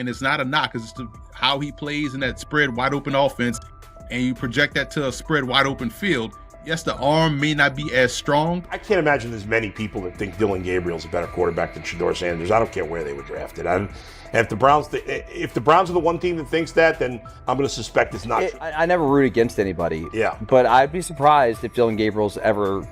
And it's not a knock, it's just how he plays in that spread wide open offense, and you project that to a spread wide open field. Yes, the arm may not be as strong. I can't imagine there's many people that think Dillon Gabriel's a better quarterback than Shedeur Sanders. I don't care where they were drafted. And if the Browns are the one team that thinks that, then I'm going to suspect it's not true. I never root against anybody. Yeah. But I'd be surprised if Dillon Gabriel's ever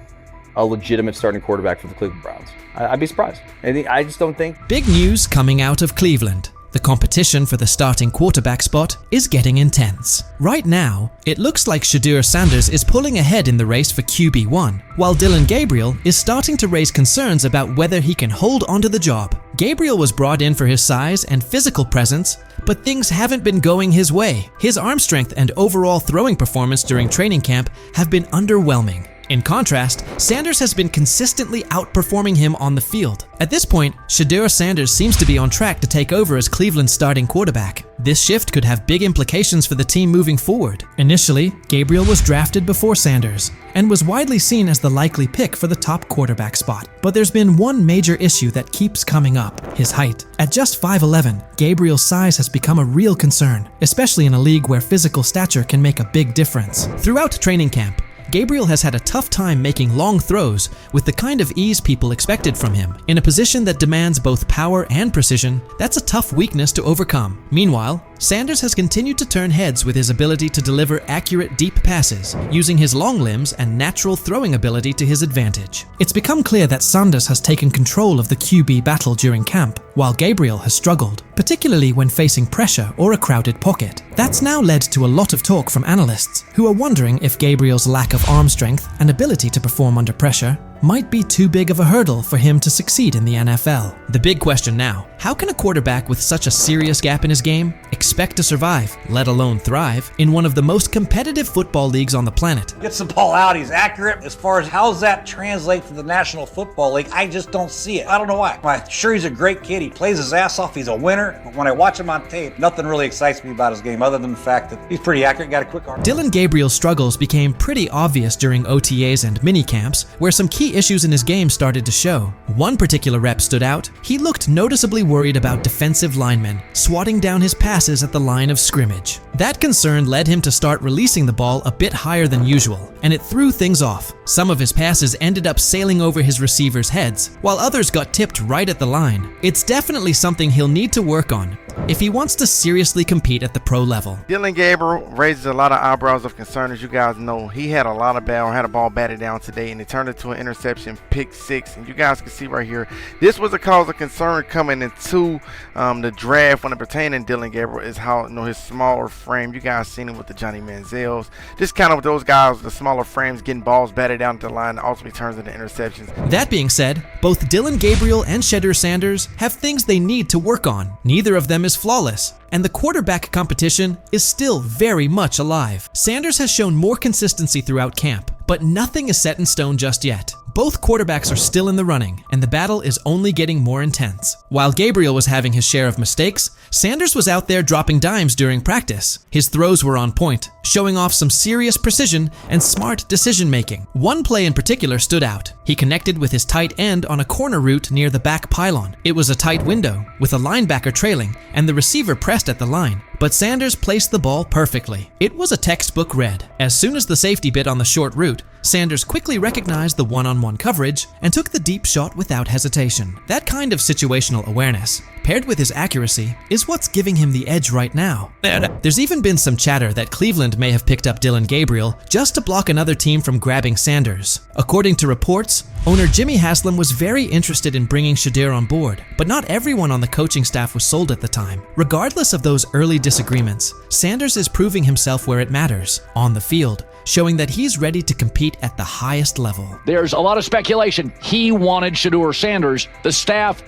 a legitimate starting quarterback for the Cleveland Browns. I'd be surprised. I just don't think. Big news coming out of Cleveland. The competition for the starting quarterback spot is getting intense. Right now, it looks like Shedeur Sanders is pulling ahead in the race for QB1, while Dillon Gabriel is starting to raise concerns about whether he can hold onto the job. Gabriel was brought in for his size and physical presence, but things haven't been going his way. His arm strength and overall throwing performance during training camp have been underwhelming. In contrast, Sanders has been consistently outperforming him on the field. At this point, Shedeur Sanders seems to be on track to take over as Cleveland's starting quarterback. This shift could have big implications for the team moving forward. Initially, Gabriel was drafted before Sanders and was widely seen as the likely pick for the top quarterback spot. But there's been one major issue that keeps coming up: his height. At just 5'11", Gabriel's size has become a real concern, especially in a league where physical stature can make a big difference. Throughout training camp, Gabriel has had a tough time making long throws with the kind of ease people expected from him. In a position that demands both power and precision, that's a tough weakness to overcome. Meanwhile, Sanders has continued to turn heads with his ability to deliver accurate deep passes, using his long limbs and natural throwing ability to his advantage. It's become clear that Sanders has taken control of the QB battle during camp, while Gabriel has struggled, particularly when facing pressure or a crowded pocket. That's now led to a lot of talk from analysts, who are wondering if Gabriel's lack of arm strength and ability to perform under pressure might be too big of a hurdle for him to succeed in the NFL. The big question now: how can a quarterback with such a serious gap in his game expect to survive, let alone thrive, in one of the most competitive football leagues on the planet? Gets the ball out, he's accurate. As far as how does that translate to the National Football League, I just don't see it. I don't know why. I'm sure he's a great kid, he plays his ass off, he's a winner, but when I watch him on tape, nothing really excites me about his game other than the fact that he's pretty accurate, got a quick arm. Dillon Gabriel's struggles became pretty obvious during OTAs and minicamps, where some key issues in his game started to show. One particular rep stood out. He looked noticeably worried about defensive linemen swatting down his passes at the line of scrimmage. That concern led him to start releasing the ball a bit higher than usual, and it threw things off. Some of his passes ended up sailing over his receivers' heads, while others got tipped right at the line. It's definitely something he'll need to work on if he wants to seriously compete at the pro level. Dillon Gabriel raises a lot of eyebrows of concern. As you guys know, he had a ball batted down today, and it turned into an interception, pick six. And you guys can see right here, this was a cause of concern coming into the draft when it pertained to Dillon Gabriel, is how, his smaller frame. You guys seen it with the Johnny Manziels. Just kind of with those guys, the smaller frames, getting balls batted down to the line, ultimately turns into interceptions. That being said, both Dillon Gabriel and Shedeur Sanders have things they need to work on. Neither of them is flawless, and the quarterback competition is still very much alive. Sanders has shown more consistency throughout camp, but nothing is set in stone just yet. Both quarterbacks are still in the running, and the battle is only getting more intense. While Gabriel was having his share of mistakes, Sanders was out there dropping dimes during practice. His throws were on point, showing off some serious precision and smart decision-making. One play in particular stood out. He connected with his tight end on a corner route near the back pylon. It was a tight window, with a linebacker trailing, and the receiver pressed at the line. But Sanders placed the ball perfectly. It was a textbook read. As soon as the safety bit on the short route, Sanders quickly recognized the one-on-one coverage and took the deep shot without hesitation. That kind of situational awareness, paired with his accuracy, is what's giving him the edge right now. There's even been some chatter that Cleveland may have picked up Dillon Gabriel just to block another team from grabbing Sanders. According to reports, owner Jimmy Haslam was very interested in bringing Shedeur on board, but not everyone on the coaching staff was sold at the time. Regardless of those early disagreements, Sanders is proving himself where it matters, on the field, showing that he's ready to compete at the highest level. There's a lot of speculation. He wanted Shedeur Sanders. The staff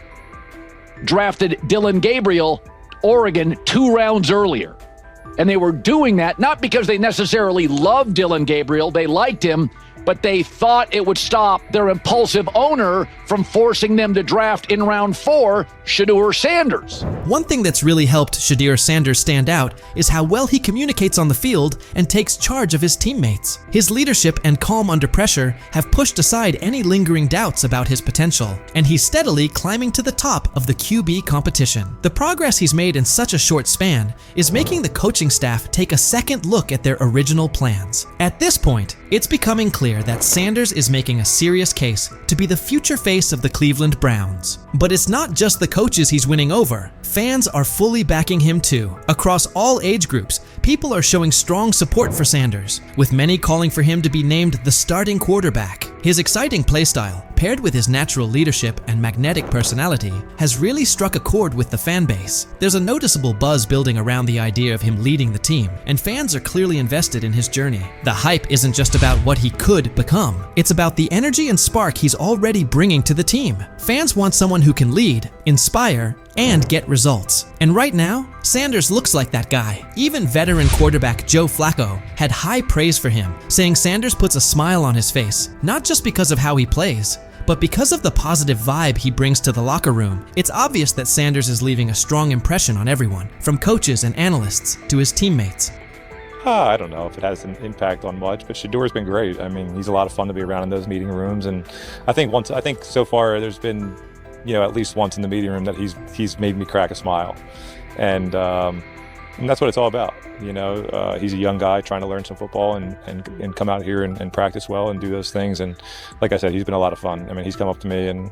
drafted Dillon Gabriel, Oregon, 2 rounds earlier. And they were doing that not because they necessarily loved Dillon Gabriel, they liked him, but they thought it would stop their impulsive owner from forcing them to draft in round 4 Shedeur Sanders. One thing that's really helped Shedeur Sanders stand out is how well he communicates on the field and takes charge of his teammates. His leadership and calm under pressure have pushed aside any lingering doubts about his potential, and he's steadily climbing to the top of the QB competition. The progress he's made in such a short span is making the coaching staff take a second look at their original plans. At this point, it's becoming clear that Sanders is making a serious case to be the future face of the Cleveland Browns. But it's not just the coaches he's winning over. Fans are fully backing him too. Across all age groups, people are showing strong support for Sanders, with many calling for him to be named the starting quarterback. His exciting playstyle, paired with his natural leadership and magnetic personality, has really struck a chord with the fan base. There's a noticeable buzz building around the idea of him leading the team, and fans are clearly invested in his journey. The hype isn't just about what he could become, it's about the energy and spark he's already bringing to the team. Fans want someone who can lead, inspire, and get results. And right now, Sanders looks like that guy. Even veteran quarterback Joe Flacco had high praise for him, saying Sanders puts a smile on his face, not just because of how he plays, but because of the positive vibe he brings to the locker room. It's obvious that Sanders is leaving a strong impression on everyone, from coaches and analysts to his teammates. I don't know if it has an impact on much, but Shedeur's been great. I mean, he's a lot of fun to be around in those meeting rooms, and I think so far there's been, at least once in the meeting room that he's made me crack a smile, and that's what it's all about. He's a young guy trying to learn some football and come out here and practice well and do those things. And like I said, he's been a lot of fun. I mean, he's come up to me and.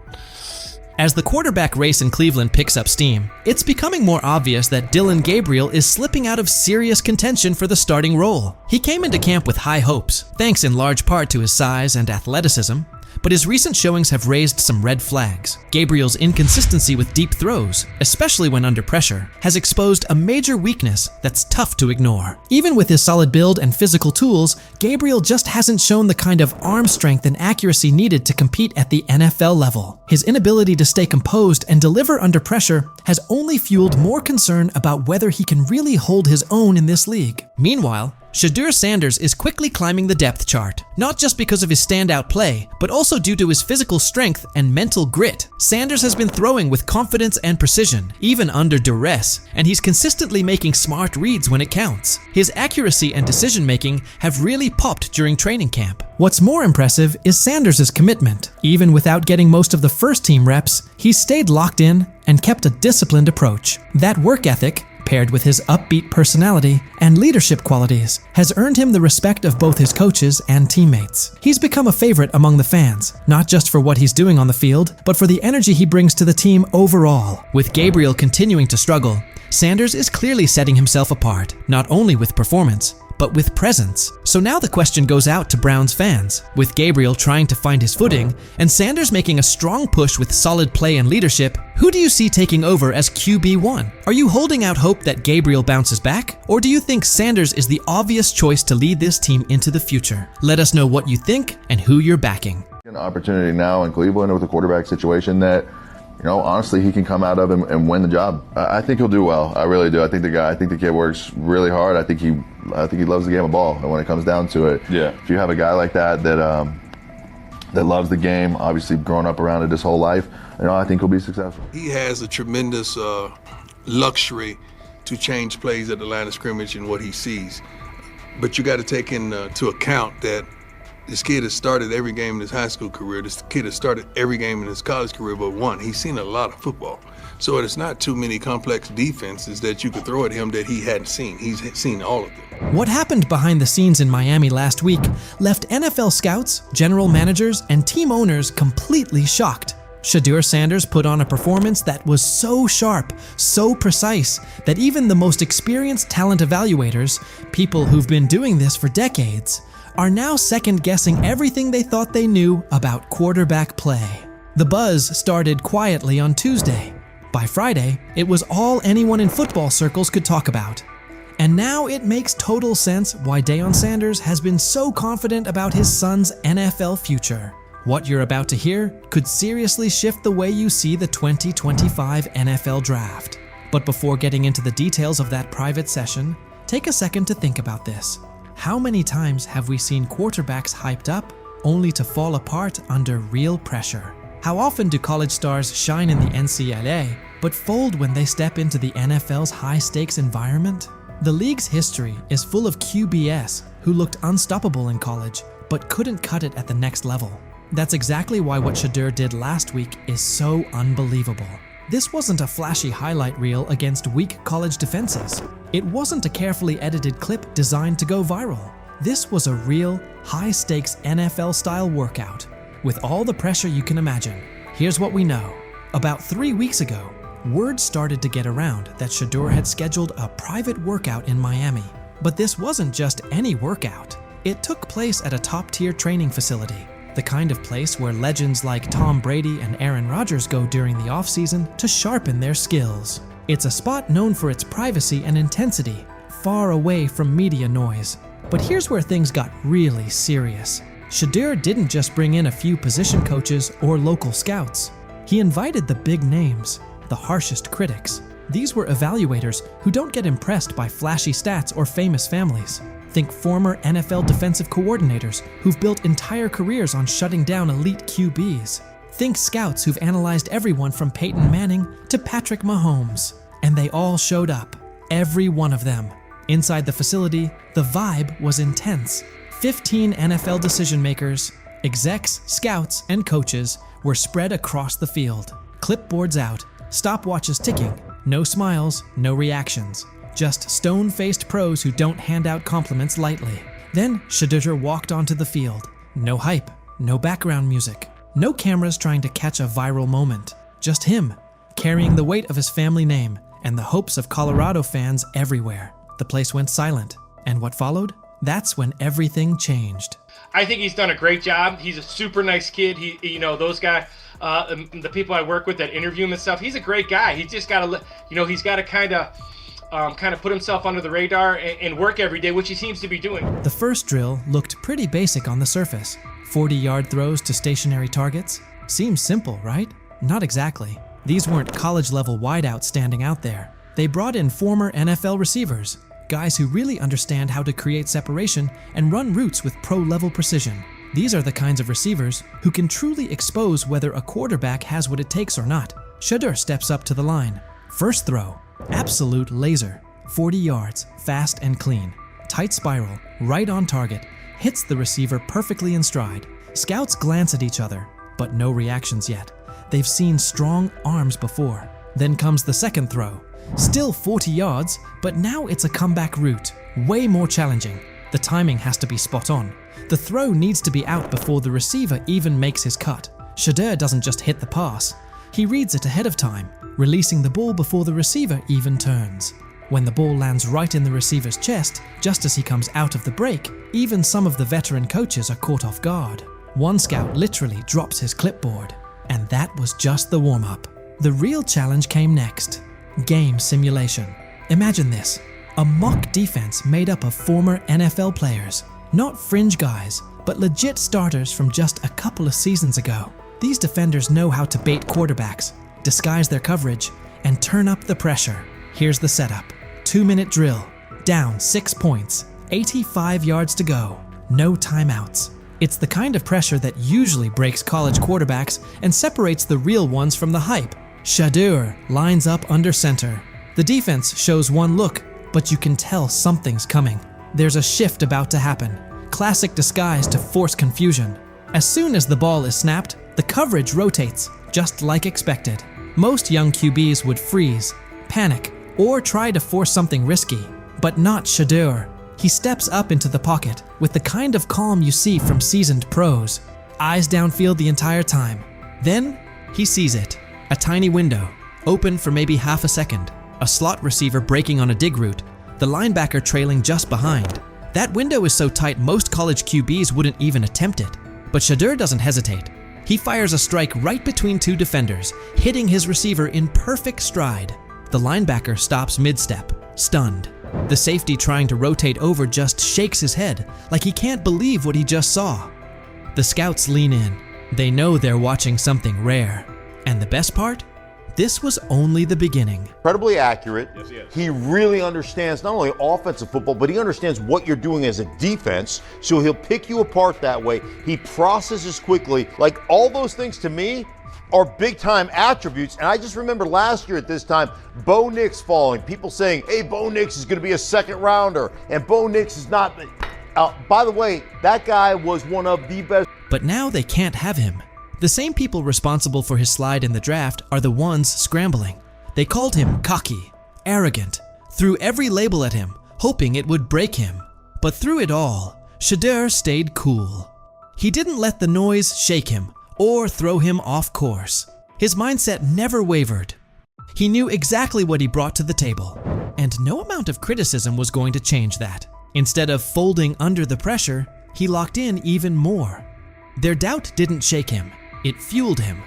As the quarterback race in Cleveland picks up steam, it's becoming more obvious that Dillon Gabriel is slipping out of serious contention for the starting role. He came into camp with high hopes, thanks in large part to his size and athleticism, but his recent showings have raised some red flags. Gabriel's inconsistency with deep throws, especially when under pressure, has exposed a major weakness that's tough to ignore. Even with his solid build and physical tools, Gabriel just hasn't shown the kind of arm strength and accuracy needed to compete at the NFL level. His inability to stay composed and deliver under pressure has only fueled more concern about whether he can really hold his own in this league. Meanwhile, Shedeur Sanders is quickly climbing the depth chart, not just because of his standout play, but also due to his physical strength and mental grit. Sanders has been throwing with confidence and precision, even under duress, and he's consistently making smart reads when it counts. His accuracy and decision-making have really popped during training camp. What's more impressive is Sanders' commitment. Even without getting most of the first-team reps, he's stayed locked in and kept a disciplined approach. That work ethic, paired with his upbeat personality and leadership qualities, has earned him the respect of both his coaches and teammates. He's become a favorite among the fans, not just for what he's doing on the field, but for the energy he brings to the team overall. With Gabriel continuing to struggle, Sanders is clearly setting himself apart, not only with performance, but with presence. So now the question goes out to Browns fans. With Gabriel trying to find his footing, and Sanders making a strong push with solid play and leadership, who do you see taking over as QB1? Are you holding out hope that Gabriel bounces back? Or do you think Sanders is the obvious choice to lead this team into the future? Let us know what you think and who you're backing. An opportunity now in Cleveland with a quarterback situation that, honestly, he can come out of and win the job. I think he'll do well. I really do. I think the kid works really hard. I think he loves the game of ball. And when it comes down to it, if you have a guy like that loves the game, obviously growing up around it his whole life, I think he'll be successful. He has a tremendous luxury to change plays at the line of scrimmage and what he sees. But you got to take into account that this kid has started every game in his high school career. This kid has started every game in his college career but one. He's seen a lot of football. So it's not too many complex defenses that you could throw at him that he hadn't seen. He's seen all of them. What happened behind the scenes in Miami last week left NFL scouts, general managers, and team owners completely shocked. Shedeur Sanders put on a performance that was so sharp, so precise, that even the most experienced talent evaluators, people who've been doing this for decades, are now second-guessing everything they thought they knew about quarterback play. The buzz started quietly on Tuesday. By Friday, it was all anyone in football circles could talk about. And now it makes total sense why Deion Sanders has been so confident about his son's NFL future. What you're about to hear could seriously shift the way you see the 2025 NFL Draft. But before getting into the details of that private session, take a second to think about this. How many times have we seen quarterbacks hyped up only to fall apart under real pressure? How often do college stars shine in the NCAA, but fold when they step into the NFL's high-stakes environment? The league's history is full of QBS who looked unstoppable in college, but couldn't cut it at the next level. That's exactly why what Shedeur did last week is so unbelievable. This wasn't a flashy highlight reel against weak college defenses. It wasn't a carefully edited clip designed to go viral. This was a real, high-stakes NFL-style workout, with all the pressure you can imagine. Here's what we know. About 3 weeks ago, word started to get around that Shedeur had scheduled a private workout in Miami. But this wasn't just any workout. It took place at a top-tier training facility, the kind of place where legends like Tom Brady and Aaron Rodgers go during the offseason to sharpen their skills. It's a spot known for its privacy and intensity, far away from media noise. But here's where things got really serious. Shedeur didn't just bring in a few position coaches or local scouts. He invited the big names, the harshest critics. These were evaluators who don't get impressed by flashy stats or famous families. Think former NFL defensive coordinators who've built entire careers on shutting down elite QBs. Think scouts who've analyzed everyone from Peyton Manning to Patrick Mahomes. And they all showed up, every one of them. Inside the facility, the vibe was intense. 15 NFL decision makers, execs, scouts, and coaches were spread across the field. Clipboards out, stopwatches ticking, no smiles, no reactions. Just stone-faced pros who don't hand out compliments lightly. Then Shedeur walked onto the field. No hype, no background music, no cameras trying to catch a viral moment. Just him, carrying the weight of his family name and the hopes of Colorado fans everywhere. The place went silent, and what followed? That's when everything changed. I think he's done a great job. He's a super nice kid. Those guys, the people I work with that interview him and stuff, he's a great guy. He's just got to, he's got to kind of put himself under the radar and work every day, which he seems to be doing. The first drill looked pretty basic on the surface. 40-yard throws to stationary targets. Seems simple, right? Not exactly. These weren't college-level wideouts standing out there. They brought in former NFL receivers, guys who really understand how to create separation and run routes with pro-level precision. These are the kinds of receivers who can truly expose whether a quarterback has what it takes or not. Shedeur steps up to the line. First throw, absolute laser. 40 yards, fast and clean. Tight spiral, right on target, hits the receiver perfectly in stride. Scouts glance at each other, but no reactions yet. They've seen strong arms before. Then comes the second throw. Still 40 yards, but now it's a comeback route, way more challenging. The timing has to be spot on. The throw needs to be out before the receiver even makes his cut. Shedeur doesn't just hit the pass. He reads it ahead of time, releasing the ball before the receiver even turns. When the ball lands right in the receiver's chest, just as he comes out of the break, even some of the veteran coaches are caught off guard. One scout literally drops his clipboard. And that was just the warm-up. The real challenge came next. Game simulation. Imagine this, a mock defense made up of former NFL players. Not fringe guys, but legit starters from just a couple of seasons ago. These defenders know how to bait quarterbacks, disguise their coverage, and turn up the pressure. Here's the setup. 2-minute drill. Down 6 points. 85 yards to go. No timeouts. It's the kind of pressure that usually breaks college quarterbacks and separates the real ones from the hype. Shedeur lines up under center. The defense shows one look, but you can tell something's coming. There's a shift about to happen. Classic disguise to force confusion. As soon as the ball is snapped, the coverage rotates, just like expected. Most young QBs would freeze, panic, or try to force something risky, but not Shedeur. He steps up into the pocket with the kind of calm you see from seasoned pros. Eyes downfield the entire time. Then, he sees it. A tiny window, open for maybe half a second. A slot receiver breaking on a dig route. The linebacker trailing just behind. That window is so tight most college QBs wouldn't even attempt it. But Shedeur doesn't hesitate. He fires a strike right between two defenders, hitting his receiver in perfect stride. The linebacker stops mid-step, stunned. The safety trying to rotate over just shakes his head, like he can't believe what he just saw. The scouts lean in. They know they're watching something rare. And the best part? This was only the beginning. Incredibly accurate. Yes. He really understands not only offensive football, but he understands what you're doing as a defense, so he'll pick you apart that way. He processes quickly. Like, all those things to me, are big-time attributes. And I just remember last year at this time, Bo Nix falling. People saying, hey, Bo Nix is going to be a second rounder. And Bo Nix is not. By the way, that guy was one of the best. But now they can't have him. The same people responsible for his slide in the draft are the ones scrambling. They called him cocky, arrogant, threw every label at him, hoping it would break him. But through it all, Shedeur stayed cool. He didn't let the noise shake him or throw him off course. His mindset never wavered. He knew exactly what he brought to the table, and no amount of criticism was going to change that. Instead of folding under the pressure, he locked in even more. Their doubt didn't shake him, it fueled him.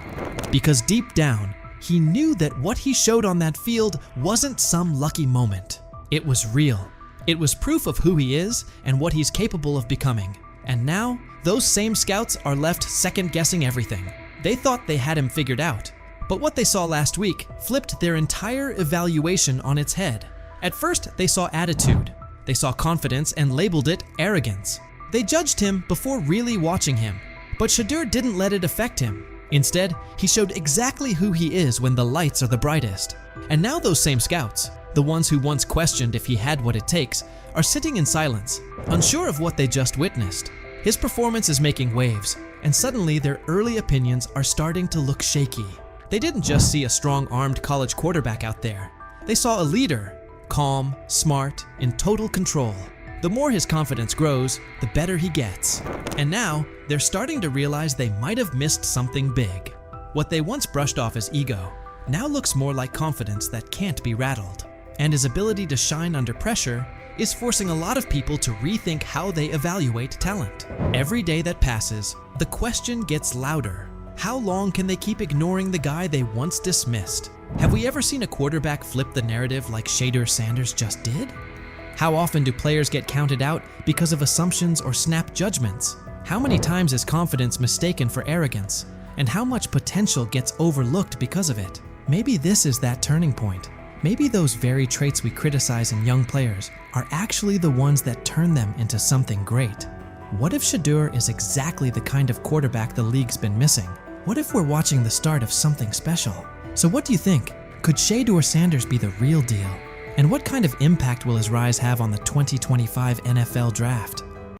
Because deep down, he knew that what he showed on that field wasn't some lucky moment. It was real. It was proof of who he is and what he's capable of becoming. And now, those same scouts are left second-guessing everything. They thought they had him figured out. But what they saw last week flipped their entire evaluation on its head. At first, they saw attitude. They saw confidence and labeled it arrogance. They judged him before really watching him. But Shedeur didn't let it affect him. Instead, he showed exactly who he is when the lights are the brightest. And now those same scouts, the ones who once questioned if he had what it takes, are sitting in silence, unsure of what they just witnessed. His performance is making waves, and suddenly their early opinions are starting to look shaky. They didn't just see a strong-armed college quarterback out there. They saw a leader, calm, smart, in total control. The more his confidence grows, the better he gets. And now, they're starting to realize they might have missed something big. What they once brushed off as ego now looks more like confidence that can't be rattled. And his ability to shine under pressure is forcing a lot of people to rethink how they evaluate talent. Every day that passes, the question gets louder. How long can they keep ignoring the guy they once dismissed? Have we ever seen a quarterback flip the narrative like Shedeur Sanders just did? How often do players get counted out because of assumptions or snap judgments? How many times is confidence mistaken for arrogance? And how much potential gets overlooked because of it? Maybe this is that turning point. Maybe those very traits we criticize in young players are actually the ones that turn them into something great. What if Shedeur is exactly the kind of quarterback the league's been missing? What if we're watching the start of something special? So what do you think? Could Shedeur Sanders be the real deal? And what kind of impact will his rise have on the 2025 NFL Draft?